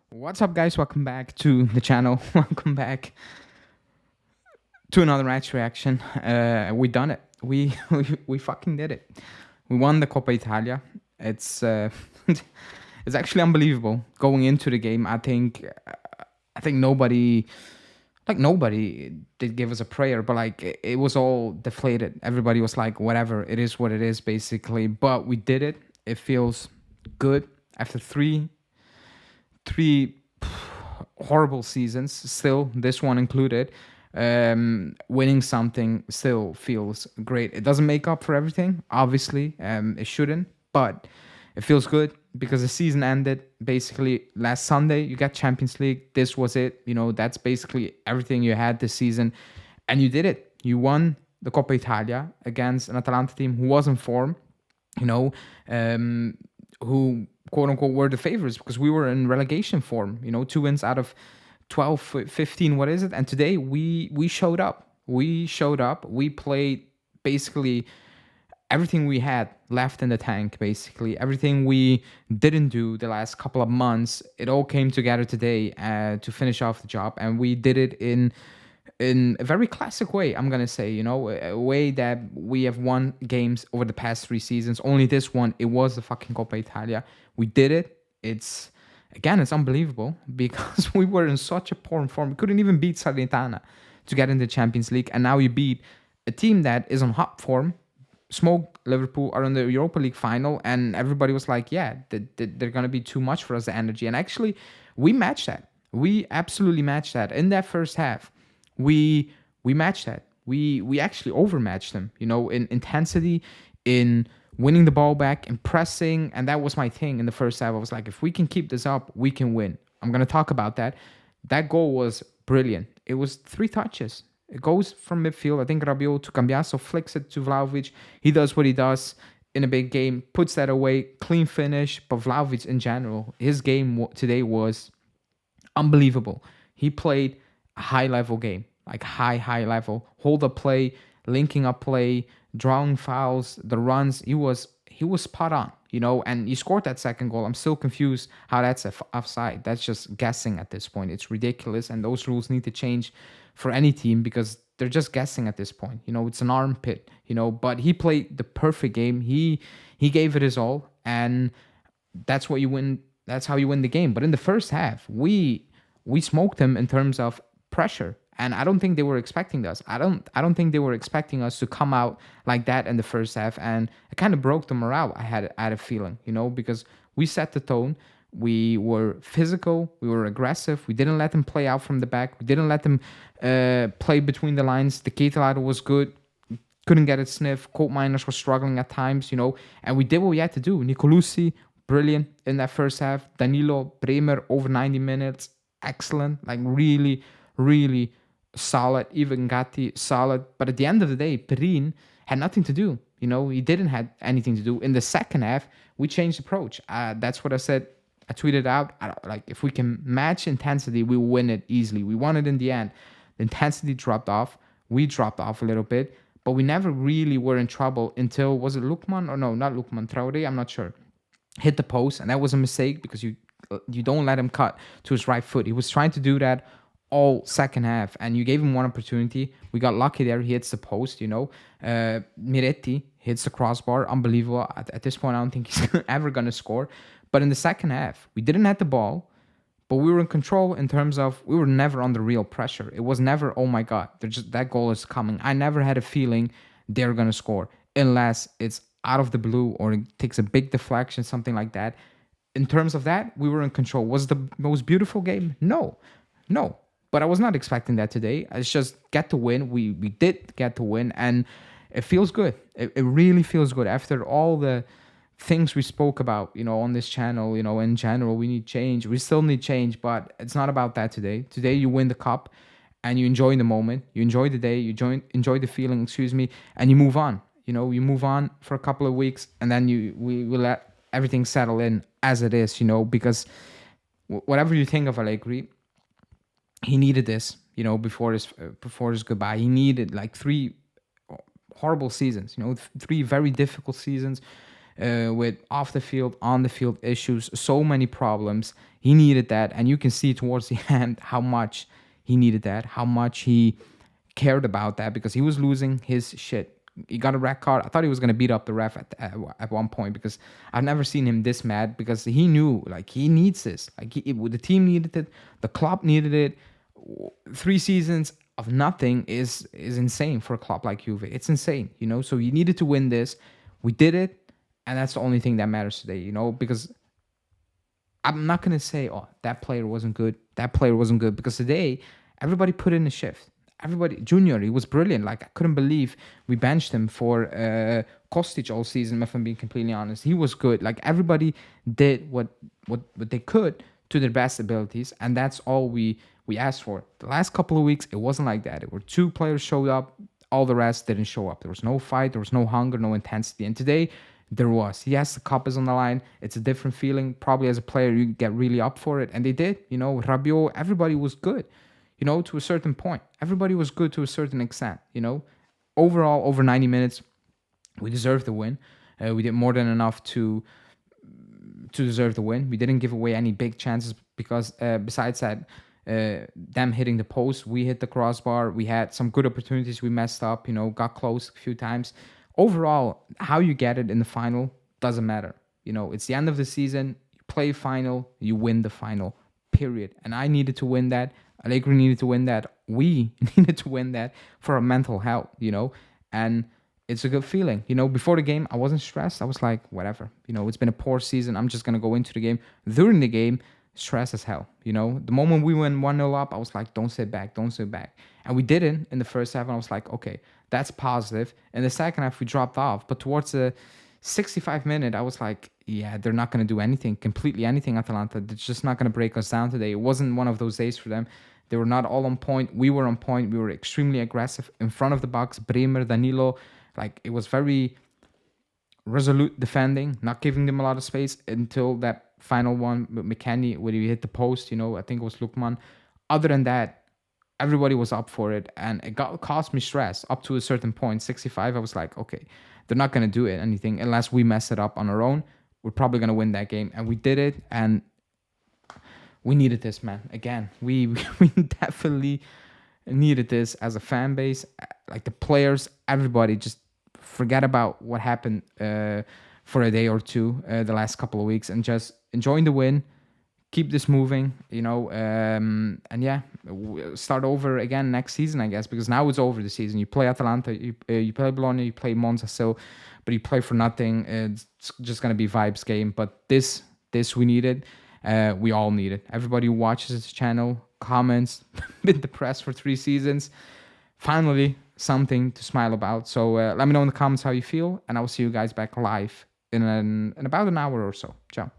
What's up, guys? Welcome back to the channel. Welcome back to another match reaction. We done it. We fucking did it. We won the Coppa Italia. It's it's actually unbelievable. Going into the game, I think nobody did give us a prayer, but like it was all deflated. Everybody was like, whatever, it is what it is, basically. But we did it. It feels good after three horrible seasons, still this one included. Winning something still feels great. It doesn't make up for everything, obviously. It shouldn't, but it feels good because the season ended basically last Sunday. You got Champions League. This was it. That's basically everything you had this season, and you did it. You won the Coppa Italia against an Atalanta team who was in form. You know, who quote unquote were the favorites because we were in relegation form. 2 wins out of 12, 15. What is it? And today we showed up. We played basically everything we had left in the tank. Basically everything we didn't do the last couple of months. It all came together today to finish off the job, and we did it in a very classic way. I'm gonna say, a way that we have won games over the past 3 seasons. Only this one, it was the fucking Coppa Italia. We did it. It's unbelievable because we were in such a poor form. We couldn't even beat Salernitana to get in the Champions League, and now you beat a team that is on hot form. Smoke Liverpool are in the Europa League final, and everybody was like, "Yeah, they're gonna be too much for us, the energy." And actually, we matched that. We absolutely matched that in that first half. We matched that. We actually overmatched them, in intensity, in winning the ball back, in pressing, and that was my thing in the first half. I was like, if we can keep this up, we can win. I'm gonna talk about that. That goal was brilliant. It was 3 touches. It goes from midfield. I think Rabiot to Cambiaso flicks it to Vlahovic. He does what he does in a big game, puts that away, clean finish. But Vlahovic in general, his game today was unbelievable. He played a high level game, like high level, hold up play, linking up play, drawing fouls, the runs. He was spot on, and he scored that second goal. I'm still confused how that's offside. That's just guessing at this point. It's ridiculous, and those rules need to change for any team because they're just guessing at this point. It's an armpit, but he played the perfect game. He gave it his all, and that's what you win. That's how you win the game. But in the first half, we smoked them in terms of pressure, and I don't think they were expecting us. I don't think they were expecting us to come out like that in the first half, and it kind of broke the morale. I had a feeling, because we set the tone. We were physical. We were aggressive. We didn't let them play out from the back. We didn't let them play between the lines. The Ketelado was good, couldn't get it sniff. Colt Miners was struggling at times, and we did what we had to do. Nicolucci, brilliant in that first half. Danilo, Bremer, over 90 minutes, excellent, like really, really solid. Even Gatti, solid. But at the end of the day, Perin had nothing to do. He didn't have anything to do. In the second half, we changed approach. That's what I said. I tweeted out, like, if we can match intensity, we will win it easily. We won it in the end. The intensity dropped off. We dropped off a little bit, but we never really were in trouble until, was it Lukman? Or no, not Lukman, Traore, I'm not sure. Hit the post, and that was a mistake because you don't let him cut to his right foot. He was trying to do that all second half, and you gave him one opportunity. We got lucky there. He hits the post, Miretti hits the crossbar. Unbelievable. At this point, I don't think he's ever going to score. But in the second half, we didn't have the ball, but we were in control in terms of we were never under real pressure. It was never, oh my God, that goal is coming. I never had a feeling they're going to score unless it's out of the blue or it takes a big deflection, something like that. In terms of that, we were in control. Was the most beautiful game? No. But I was not expecting that today. It's just get to win. We did get to win, and it feels good. It really feels good after all the things we spoke about, on this channel. In general, we need change. We still need change, but it's not about that today. Today, you win the cup, and you enjoy the moment. You enjoy the day. You enjoy the feeling. Excuse me, and you move on. You move on for a couple of weeks, and then we let everything settle in as it is. Because whatever you think of Allegri, he needed this, before his goodbye. He needed like 3 horrible seasons, 3 very difficult seasons, with off the field, on the field issues, so many problems. He needed that, and you can see towards the end how much he needed that, how much he cared about that, because he was losing his shit. He got a red card. I thought he was gonna beat up the ref at one point, because I've never seen him this mad, because he knew like he needs this. Like the team needed it, the club needed it. 3 seasons of nothing is insane for a club like Juve. It's insane, you know. So you needed to win this. We did it, and that's the only thing that matters today, you know. Because I'm not gonna say, oh, that player wasn't good. That player wasn't good, because today everybody put in a shift. Everybody, Junior, he was brilliant. Like, I couldn't believe we benched him for Kostic all season. If I'm being completely honest, he was good. Like, everybody did what they could to their best abilities, and that's all we asked for. The last couple of weeks, it wasn't like that. It were 2 players showed up, all the rest didn't show up. There was no fight, there was no hunger, no intensity. And today, there was. Yes, the cup is on the line. It's a different feeling. Probably as a player, you get really up for it, and they did. You know, Rabiot, everybody was good. You know, to a certain point, everybody was good to a certain extent. You know, overall, over 90 minutes, we deserved the win. We did more than enough to deserve the win. We didn't give away any big chances, because besides that, them hitting the post, we hit the crossbar. We had some good opportunities. We messed up, you know, got close a few times. Overall, how you get it in the final doesn't matter. You know, it's the end of the season. You play final, you win the final, period. And I needed to win that. Allegri needed to win that. We needed to win that for our mental health, you know. And it's a good feeling. You know, before the game, I wasn't stressed. I was like, whatever. You know, it's been a poor season. I'm just going to go into the game. During the game, stress as hell. You know, the moment we went 1-0 up, I was like, don't sit back, don't sit back. And we didn't in the first half. And I was like, okay, that's positive. In the second half, we dropped off. But towards the 65 minute, I was like, yeah, they're not going to do anything, completely anything, Atalanta. They're just not going to break us down today. It wasn't one of those days for them. They were not all on point. We were on point. We were extremely aggressive in front of the box. Bremer, Danilo, like, it was very resolute defending, not giving them a lot of space until that final one with McKennie, where he hit the post, you know, I think it was Lukman. Other than that, everybody was up for it, and it cost me stress up to a certain point. 65, I was like, okay, they're not going to do it anything unless we mess it up on our own. We're probably going to win that game, and we did it, and we needed this, man. Again, we definitely needed this as a fan base. Like, the players, everybody, just forget about what happened for a day or two the last couple of weeks, and just enjoying the win, keep this moving, you know, and yeah, start over again next season, I guess, because now it's over the season. You play Atalanta, you play Bologna, you play Monza still, but you play for nothing. It's just gonna be vibes game. But this we needed. We all need it. Everybody who watches this channel, comments, been depressed for 3 seasons. Finally, something to smile about. So let me know in the comments how you feel, and I will see you guys back live in about an hour or so. Ciao.